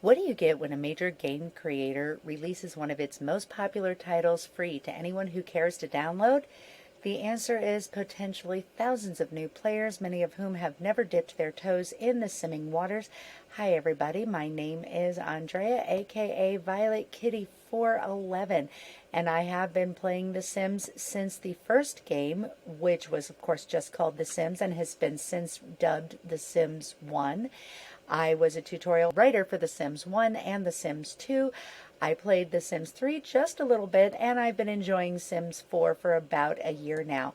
What do you get when a major game creator releases one of its most popular titles free to anyone who cares to download? The answer is potentially thousands of new players, many of whom have never dipped their toes in the simming waters. Hi everybody, my name is Andrea, aka Violet Kitty 411, and I have been playing The Sims since the first game, which was of course just called The Sims and has been since dubbed The Sims 1. I was a tutorial writer for The Sims 1 and The Sims 2. I played The Sims 3 just a little bit, and I've been enjoying Sims 4 for about a year now.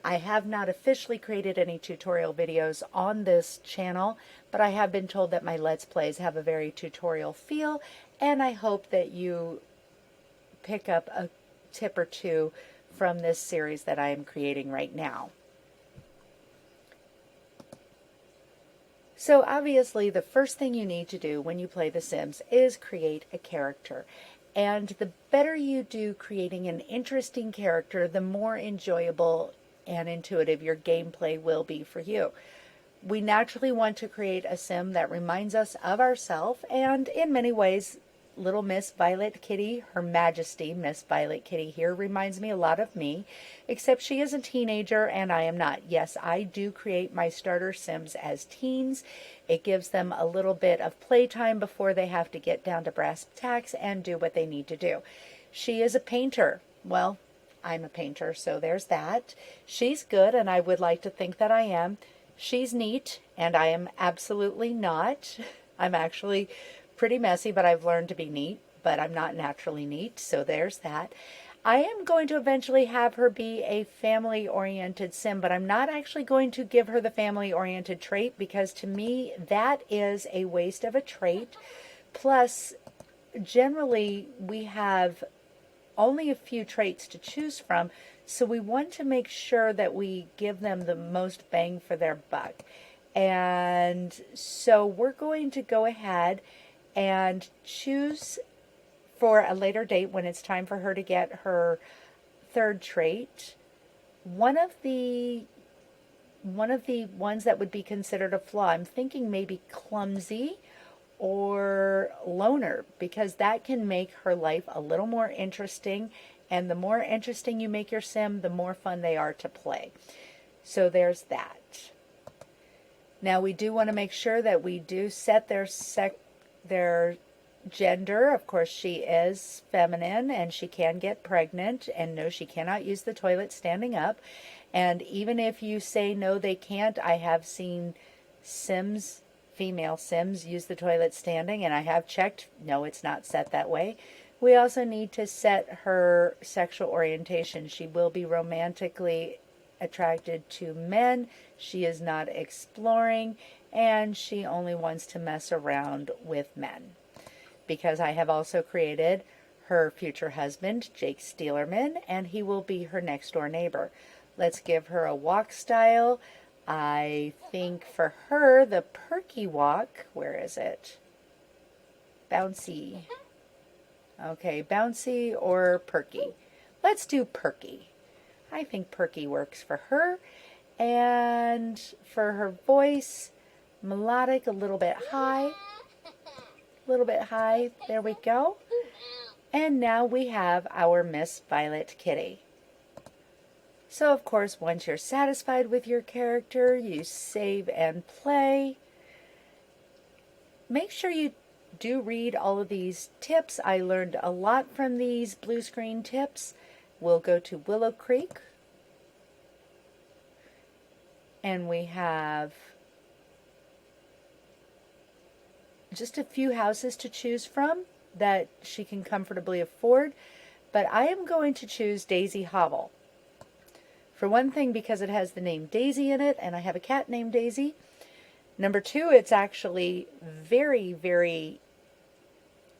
I have not officially created any tutorial videos on this channel, but I have been told that my Let's Plays have a very tutorial feel, and I hope that you pick up a tip or two from this series that I am creating right now. So obviously the first thing you need to do when you play The Sims is create a character. And the better you do creating an interesting character, the more enjoyable and intuitive your gameplay will be for you. We naturally want to create a Sim that reminds us of ourselves, and in many ways, little Miss Violet Kitty, Her Majesty Miss Violet Kitty here, reminds me a lot of me, except she is a teenager and I am not. Yes, I do create my starter Sims as teens. It gives them a little bit of playtime before they have to get down to brass tacks and do what they need to do. She is a painter. Well, I'm a painter, so there's that. She's good, and I would like to think that I am. She's neat, and I am absolutely not. I'm actually pretty messy, but I've learned to be neat, but I'm not naturally neat, so there's that. I am going to eventually have her be a family-oriented Sim, but I'm not actually going to give her the family-oriented trait, because to me that is a waste of a trait. Plus, generally we have only a few traits to choose from, so we want to make sure that we give them the most bang for their buck. And so we're going to go ahead and choose for a later date, when it's time for her to get her third trait, one of the ones that would be considered a flaw. I'm thinking maybe clumsy or loner, because that can make her life a little more interesting, and the more interesting you make your Sim, the more fun they are to play. So there's that. Now we do want to make sure that we do set their gender. Of course, she is feminine and she can get pregnant, and no, she cannot use the toilet standing up. And even if you say no, they can't, I have seen Sims, female Sims, use the toilet standing, and I have checked, no, it's not set that way. We also need to set her sexual orientation. She will be romantically attracted to men. She is not exploring, and she only wants to mess around with men. Because I have also created her future husband, Jake Steelerman, and he will be her next door neighbor. Let's give her a walk style. I think for her, the perky walk, where is it? Bouncy. Okay, bouncy or perky. Let's do perky. I think perky works for her. And for her voice, melodic, a little bit high. A little bit high. There we go. And now we have our Miss Violet Kitty. So of course, once you're satisfied with your character, you save and play. Make sure you do read all of these tips. I learned a lot from these blue screen tips. We'll go to Willow Creek. And we have just a few houses to choose from that she can comfortably afford. But I am going to choose Daisy Hovel. For one thing, because it has the name Daisy in it, and I have a cat named Daisy. Number two, it's actually very, very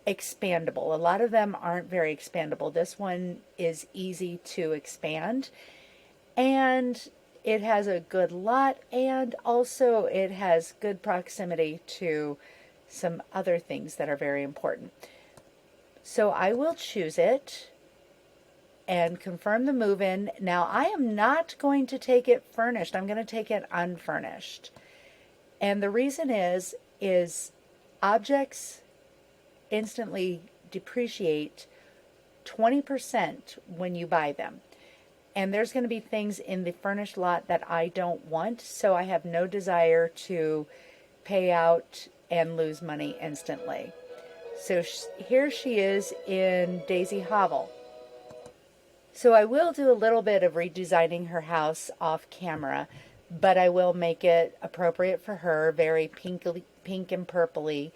expandable. A lot of them aren't very expandable. This one is easy to expand. And it has a good lot, and also it has good proximity to some other things that are very important. So I will choose it and confirm the move-in. Now, I am not going to take it furnished. I'm going to take it unfurnished. And the reason is objects instantly depreciate 20% when you buy them. And there's going to be things in the furnished lot that I don't want, so I have no desire to pay out and lose money instantly. So here she is in Daisy Hovel. So I will do a little bit of redesigning her house off camera, but I will make it appropriate for her, very pink and purpley.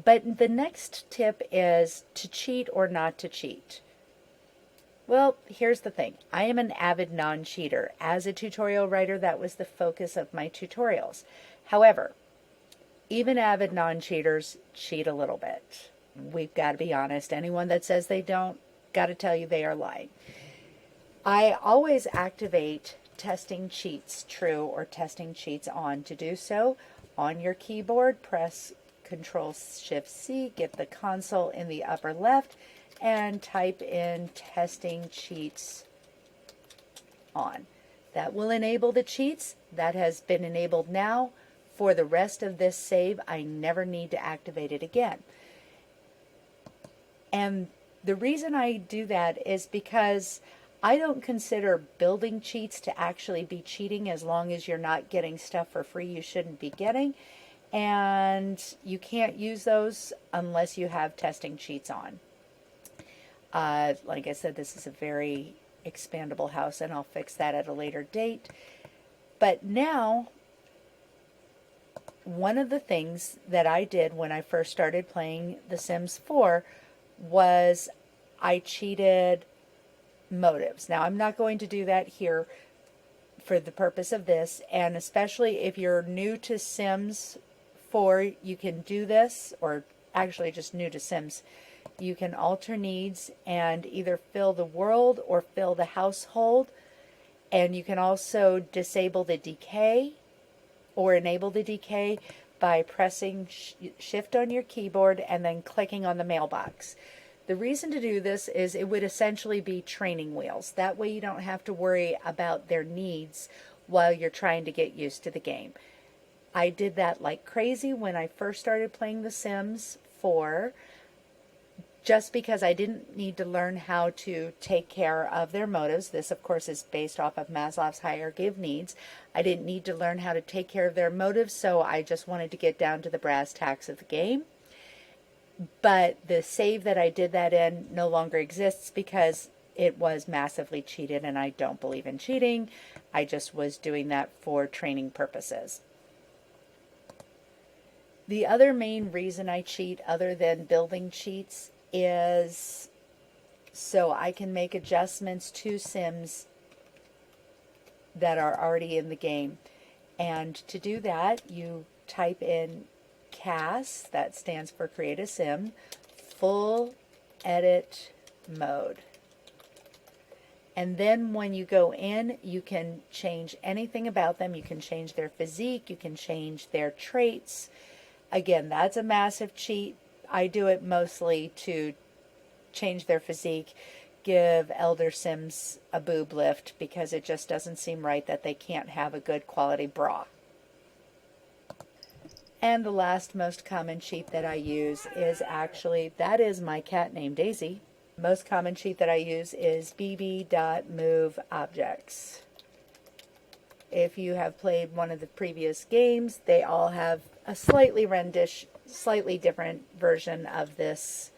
But the next tip is to cheat or not to cheat. Well, here's the thing. I am an avid non-cheater. As a tutorial writer, that was the focus of my tutorials. However, even avid non-cheaters cheat a little bit. We've got to be honest. Anyone that says they don't, got to tell you they are lying. I always activate testing cheats true or testing cheats on. To do so, on your keyboard, press Control-Shift-C, get the console in the upper left, and type in testing cheats on. That will enable the cheats. That has been enabled now. For the rest of this save, I never need to activate it again. And the reason I do that is because I don't consider building cheats to actually be cheating as long as you're not getting stuff for free you shouldn't be getting. And you can't use those unless you have testing cheats on. Like I said, this is a very expandable house, and I'll fix that at a later date. But now, one of the things that I did when I first started playing The Sims 4 was I cheated motives. Now, I'm not going to do that here for the purpose of this, and especially if you're new to Sims 4, you can do this, or actually just new to Sims. You can alter needs and either fill the world or fill the household, and you can also disable the decay or enable the decay by pressing shift on your keyboard and then clicking on the mailbox. The reason to do this is it would essentially be training wheels. That way you don't have to worry about their needs while you're trying to get used to the game. I did that like crazy when I first started playing The Sims 4, just because I didn't need to learn how to take care of their motives. This, of course, is based off of Maslow's hierarchy of needs. I didn't need to learn how to take care of their motives, so I just wanted to get down to the brass tacks of the game. But the save that I did that in no longer exists because it was massively cheated, and I don't believe in cheating. I just was doing that for training purposes. The other main reason I cheat, other than building cheats, is so I can make adjustments to Sims that are already in the game. And to do that, you type in CAS, that stands for Create a Sim, Full Edit Mode. And then when you go in, you can change anything about them. You can change their physique, you can change their traits. Again, that's a massive cheat. I do it mostly to change their physique, give elder Sims a boob lift, because it just doesn't seem right that they can't have a good quality bra. And the last most common cheat that I use is actually, that is my cat named Daisy. Most common cheat that I use is bb.moveObjects. If you have played one of the previous games, they all have a slightly different version of this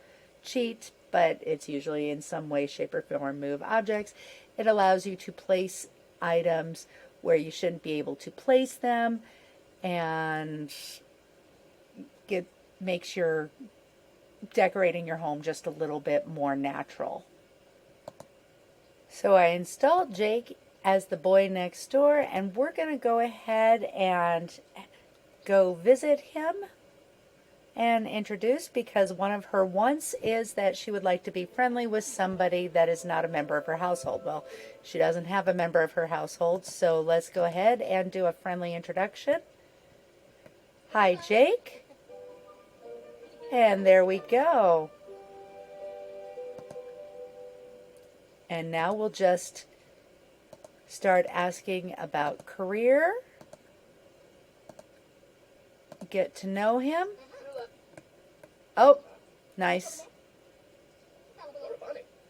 cheat, but it's usually in some way, shape, or form move objects. It allows you to place items where you shouldn't be able to place them, and makes your decorating your home just a little bit more natural. So I installed Jake as the boy next door, and we're going to go ahead and go visit him and introduce, because one of her wants is that she would like to be friendly with somebody that is not a member of her household. Well, she doesn't have a member of her household, so let's go ahead and do a friendly introduction. Hi, Jake. And there we go. And now we'll just start asking about career. Get to know him. Oh, Nice.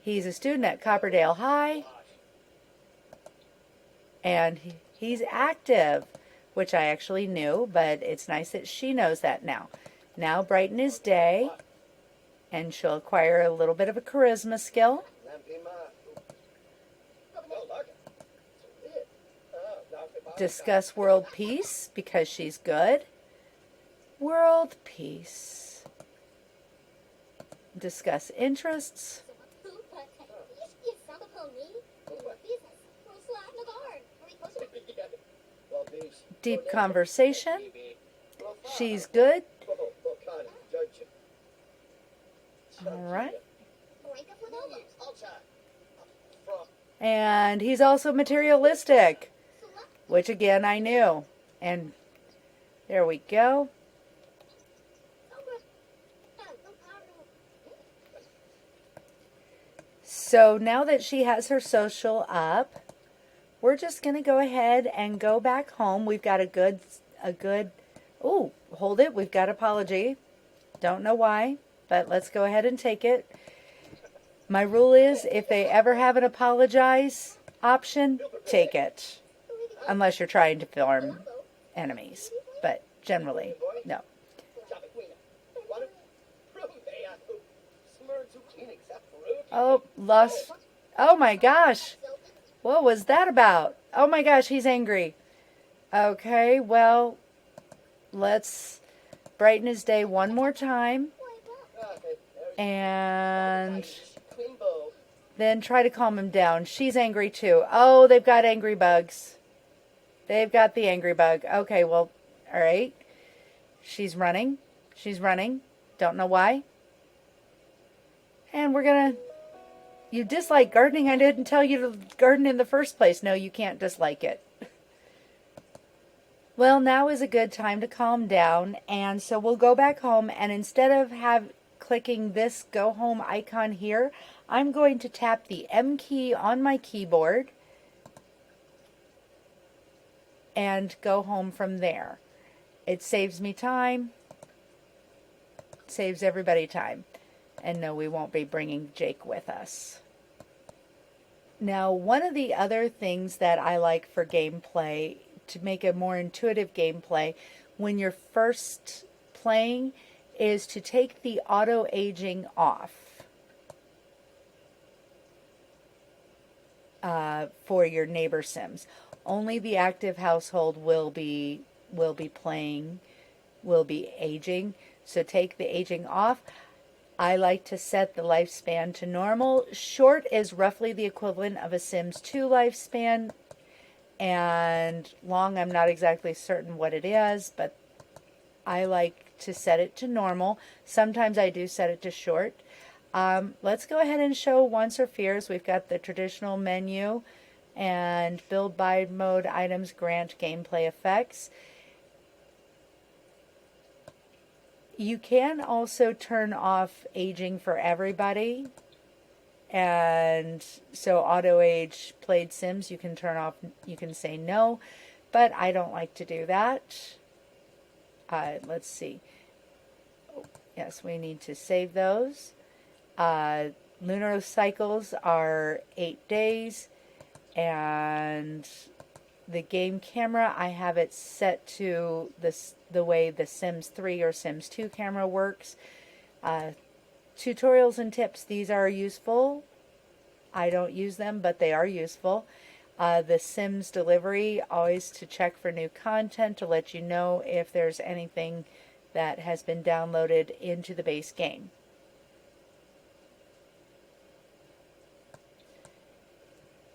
He's a student at Copperdale High. And he's active, which I actually knew, but it's nice that she knows that now. Now brighten his day, and she'll acquire a little bit of a charisma skill. Discuss world peace, because she's good. World peace. Discuss interests. Deep conversation. She's good. All right. And he's also materialistic, which again I knew. And there we go. So now that she has her social up, we're just going to go ahead and go back home. We've got a good, oh, hold it. We've got apology. Don't know why, but let's go ahead and take it. My rule is if they ever have an apologize option, take it. Unless you're trying to form enemies. But generally, no. Oh, lost. Oh my gosh. What was that about? Oh my gosh, he's angry. Okay, well, let's brighten his day one more time. And then try to calm him down. She's angry too. Oh, they've got angry bugs. They've got the angry bug. Okay, well, all right. She's running. She's running. Don't know why. And we're going to... You dislike gardening? I didn't tell you to garden in the first place. No, you can't dislike it. Well, now is a good time to calm down. And so we'll go back home. And instead of clicking this go home icon here, I'm going to tap the M key on my keyboard and go home from there. It saves me time. Saves everybody time. And no, we won't be bringing Jake with us. Now, one of the other things that I like for gameplay, to make a more intuitive gameplay, when you're first playing, is to take the auto-aging off for your neighbor sims. Only the active household will be aging. So take the aging off. I like to set the lifespan to normal. Short is roughly the equivalent of a Sims 2 lifespan. And long, I'm not exactly certain what it is, but I like to set it to normal. Sometimes I do set it to short. Let's go ahead and show wants or fears. We've got the traditional menu and build by mode items grant gameplay effects. You can also turn off aging for everybody. And so auto age played Sims, you can turn off, you can say no, but I don't like to do that. Let's see. Oh, yes, we need to save those. Lunar cycles are 8 days, and the game camera, I have it set to the way the Sims 3 or Sims 2 camera works. Tutorials and tips, these are useful. I don't use them, but they are useful. The Sims delivery, always to check for new content to let you know if there's anything that has been downloaded into the base game.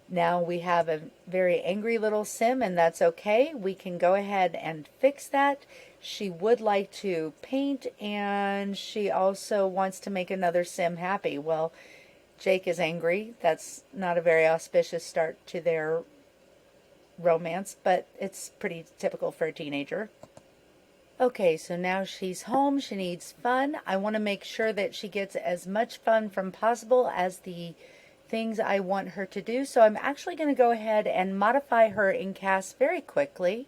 Now we have a very angry little Sim, and that's okay. We can go ahead and fix that. She would like to paint, and she also wants to make another Sim happy. Well, Jake is angry. That's not a very auspicious start to their romance, but it's pretty typical for a teenager. Okay, so now she's home. She needs fun. I want to make sure that she gets as much fun from possible as the things I want her to do. So I'm actually going to go ahead and modify her in CAS very quickly.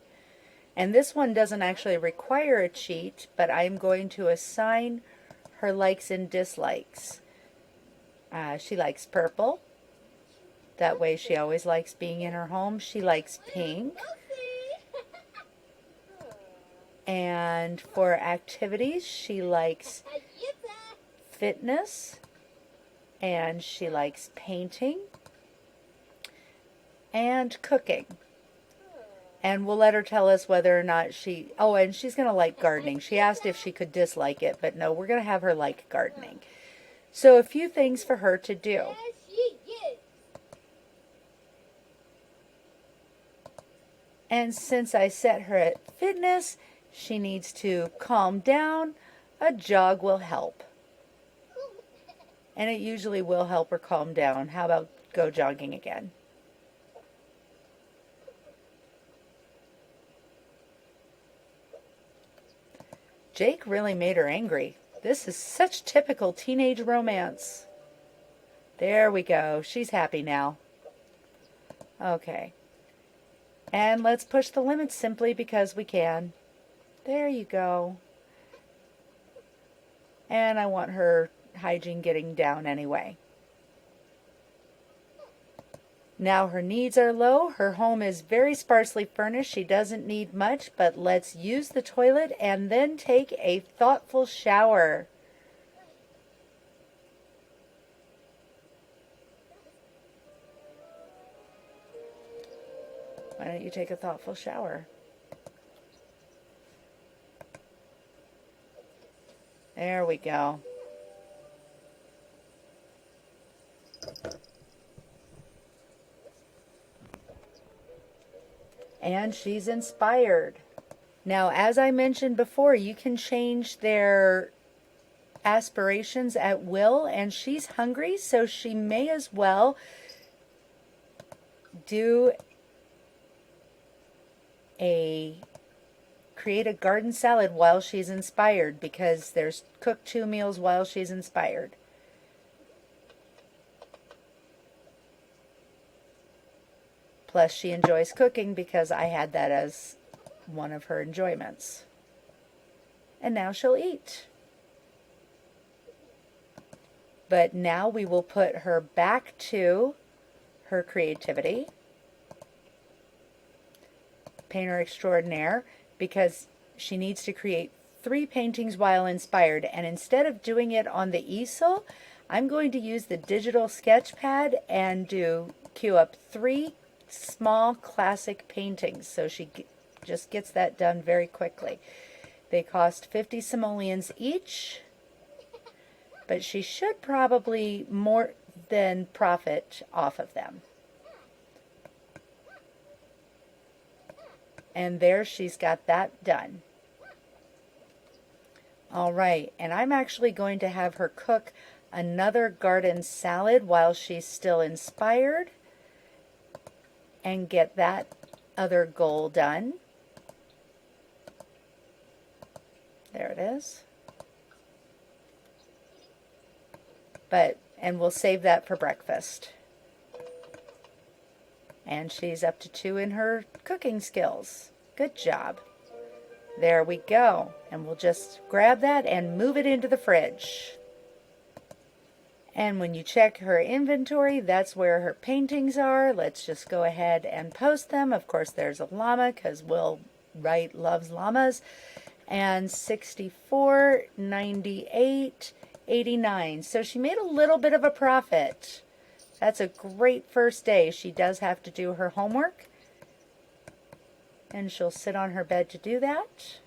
And this one doesn't actually require a cheat, but I'm going to assign her likes and dislikes. She likes purple. That way she always likes being in her home. She likes pink. And for activities, she likes fitness. And she likes painting. And cooking. And we'll let her tell us whether or not and she's going to like gardening. She asked if she could dislike it, but no, we're going to have her like gardening. So a few things for her to do. And since I set her at fitness, she needs to calm down. A jog will help. And it usually will help her calm down. How about go jogging again? Jake really made her angry. This is such typical teenage romance. There we go. She's happy now. Okay. And let's push the limits simply because we can. There you go. And I want her hygiene getting down anyway. Now her needs are low. Her home is very sparsely furnished. She doesn't need much, but let's use the toilet and then take a thoughtful shower. Why don't you take a thoughtful shower? There we go. And she's inspired. Now, as I mentioned before, you can change their aspirations at will, and she's hungry, so she may as well create a garden salad while she's inspired, because there's cook 2 meals while she's inspired. Plus, she enjoys cooking because I had that as one of her enjoyments. And now she'll eat. But now we will put her back to her creativity. Painter extraordinaire, because she needs to create 3 paintings while inspired. And instead of doing it on the easel, I'm going to use the digital sketch pad and cue up 3 small classic paintings, so she just gets that done very quickly. They cost 50 simoleons each, but she should probably more than profit off of them. And there, she's got that done. All right, and I'm actually going to have her cook another garden salad while she's still inspired, and get that other goal done. There it is. And we'll save that for breakfast. And she's up to 2 in her cooking skills. Good job. There we go. And we'll just grab that and move it into the fridge. And when you check her inventory, that's where her paintings are. Let's just go ahead and post them. Of course, there's a llama because Will Wright loves llamas. And 64, 98, 89. So she made a little bit of a profit. That's a great first day. She does have to do her homework. And she'll sit on her bed to do that.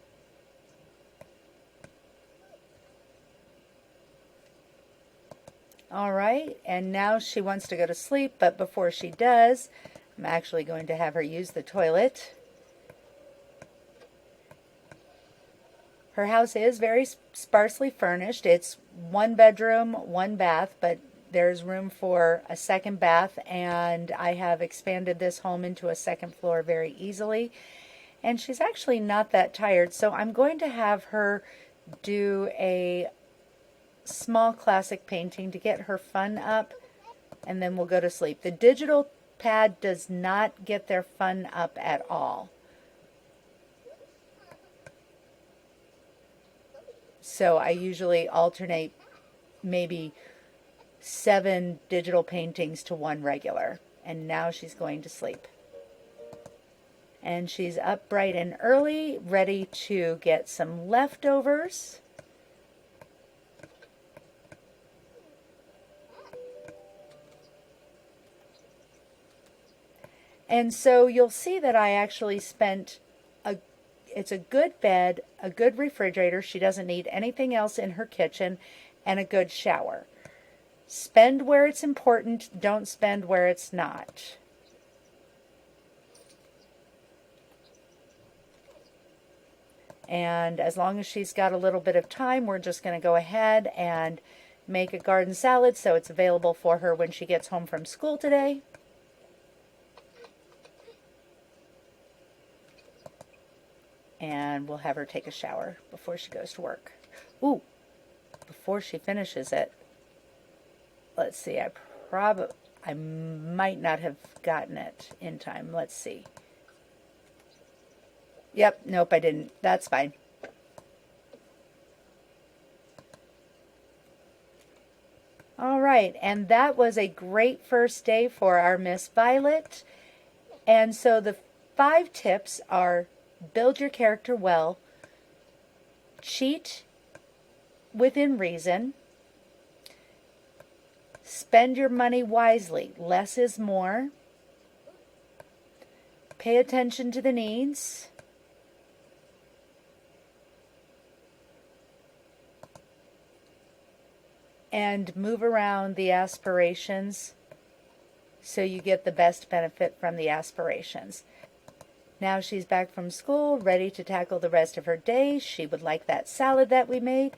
All right, and now she wants to go to sleep, but before she does, I'm actually going to have her use the toilet. Her house is very sparsely furnished. It's 1 bedroom, 1 bath, but there's room for a 2nd bath, and I have expanded this home into a 2nd floor very easily. And she's actually not that tired, so I'm going to have her do a small classic painting to get her fun up, and then we'll go to sleep. The digital pad does not get their fun up at all. So I usually alternate maybe 7 digital paintings to 1 regular. And now she's going to sleep. And she's up bright and early, ready to get some leftovers. And so you'll see that I actually spent it's a good bed, a good refrigerator. She doesn't need anything else in her kitchen, and a good shower. Spend where it's important, don't spend where it's not. And as long as she's got a little bit of time, we're just going to go ahead and make a garden salad so it's available for her when she gets home from school today. And we'll have her take a shower before she goes to work. Ooh, before she finishes it, let's see, I might not have gotten it in time. Let's see. Yep, nope, I didn't. That's fine. All right, and that was a great first day for our Miss Violet. And so the 5 tips are: build your character well, cheat within reason, spend your money wisely, less is more, pay attention to the needs, and move around the aspirations so you get the best benefit from the aspirations. Now she's back from school, ready to tackle the rest of her day. She would like that salad that we made.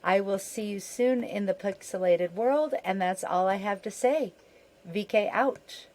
I will see you soon in the pixelated world, and that's all I have to say. VK out.